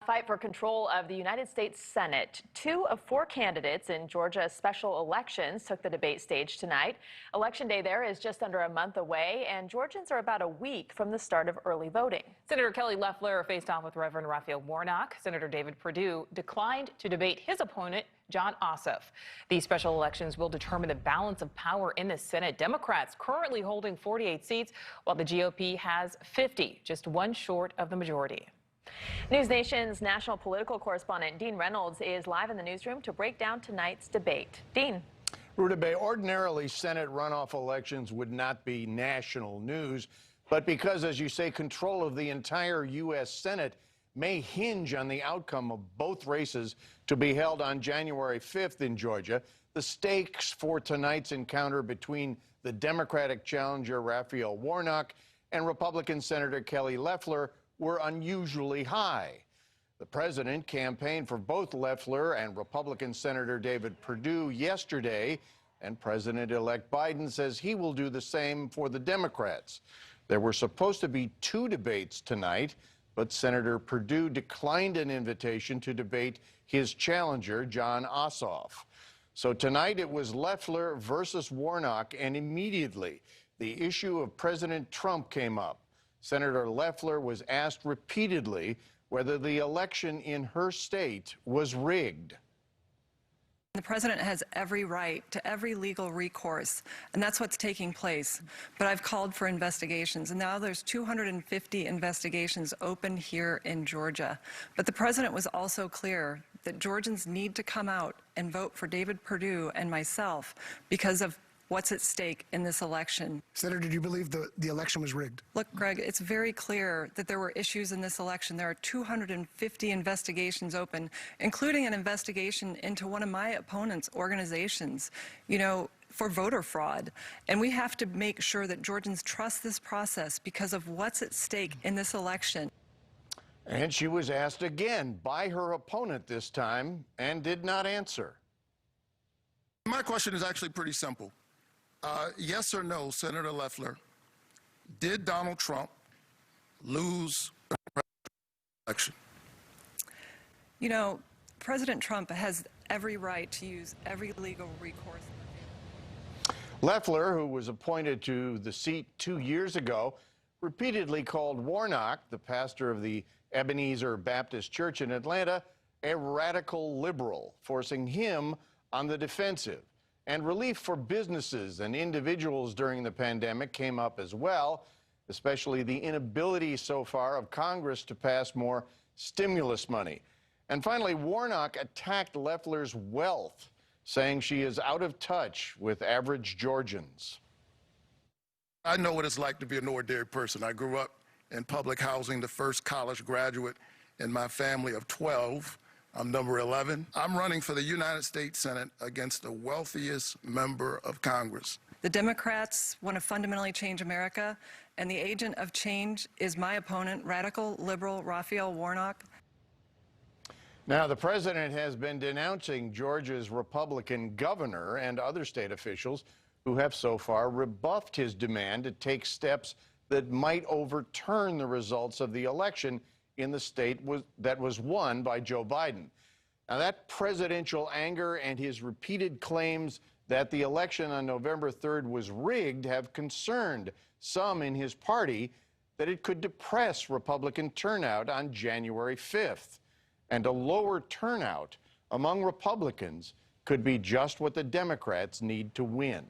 fight for control of the United States Senate. 2 of 4 candidates in Georgia's special elections took the debate stage tonight. Election day there is just under a month away, and Georgians are about a week from the start of early voting. Senator Kelly Loeffler faced off with Reverend Raphael Warnock. Senator David Perdue declined to debate his opponent, Jon Ossoff. These special elections will determine the balance of power in the Senate. Democrats currently holding 48 seats, while the GOP has 50, just one short of the majority. NewsNation's national political correspondent Dean Reynolds is live in the newsroom to break down tonight's debate. Dean. Rutabaga, ordinarily Senate runoff elections would not be national news, but because, as you say, control of the entire U.S. Senate may hinge on the outcome of both races to be held on January 5th in Georgia, the stakes for tonight's encounter between the Democratic challenger Raphael Warnock and Republican Senator Kelly Loeffler were unusually high. The president campaigned for both Loeffler and Republican Senator David Perdue yesterday, and President-elect Biden says he will do the same for the Democrats. There were supposed to be 2 debates tonight, but Senator Perdue declined an invitation to debate his challenger, Jon Ossoff. So tonight it was Loeffler versus Warnock, and immediately the issue of President Trump came up. Senator Loeffler was asked repeatedly whether the election in her state was rigged. The president has every right to every legal recourse, and that's what's taking place. But I've called for investigations, and now there's 250 investigations open here in Georgia. But the president was also clear that Georgians need to come out and vote for David Perdue and myself because of what's at stake in this election. Senator, did you believe the election was rigged? Look, Greg, it's very clear that there were issues in this election. There are 250 investigations open, including an investigation into one of my opponent's organizations, for voter fraud. And we have to make sure that Georgians trust this process because of what's at stake in this election. And she was asked again by her opponent this time and did not answer. My question is actually pretty simple. Yes or no, Senator Loeffler, did Donald Trump lose the election? President Trump has every right to use every legal recourse. Loeffler, who was appointed to the seat 2 years ago, repeatedly called Warnock, the pastor of the Ebenezer Baptist Church in Atlanta, a radical liberal, forcing him on the defensive. And relief for businesses and individuals during the pandemic came up as well, especially the inability so far of Congress to pass more stimulus money. And finally, Warnock attacked Loeffler's wealth, saying she is out of touch with average Georgians. I know what it's like to be an ordinary person. I grew up in public housing, the first college graduate in my family of 12. I'm number 11. I'm running for the United States Senate against the wealthiest member of Congress. The Democrats want to fundamentally change America, and the agent of change is my opponent, radical liberal Raphael Warnock. Now, the president has been denouncing Georgia's Republican governor and other state officials who have so far rebuffed his demand to take steps that might overturn the results of the election in the state that was won by Joe Biden. Now, that presidential anger and his repeated claims that the election on November 3rd was rigged have concerned some in his party that it could depress Republican turnout on January 5th. And a lower turnout among Republicans could be just what the Democrats need to win.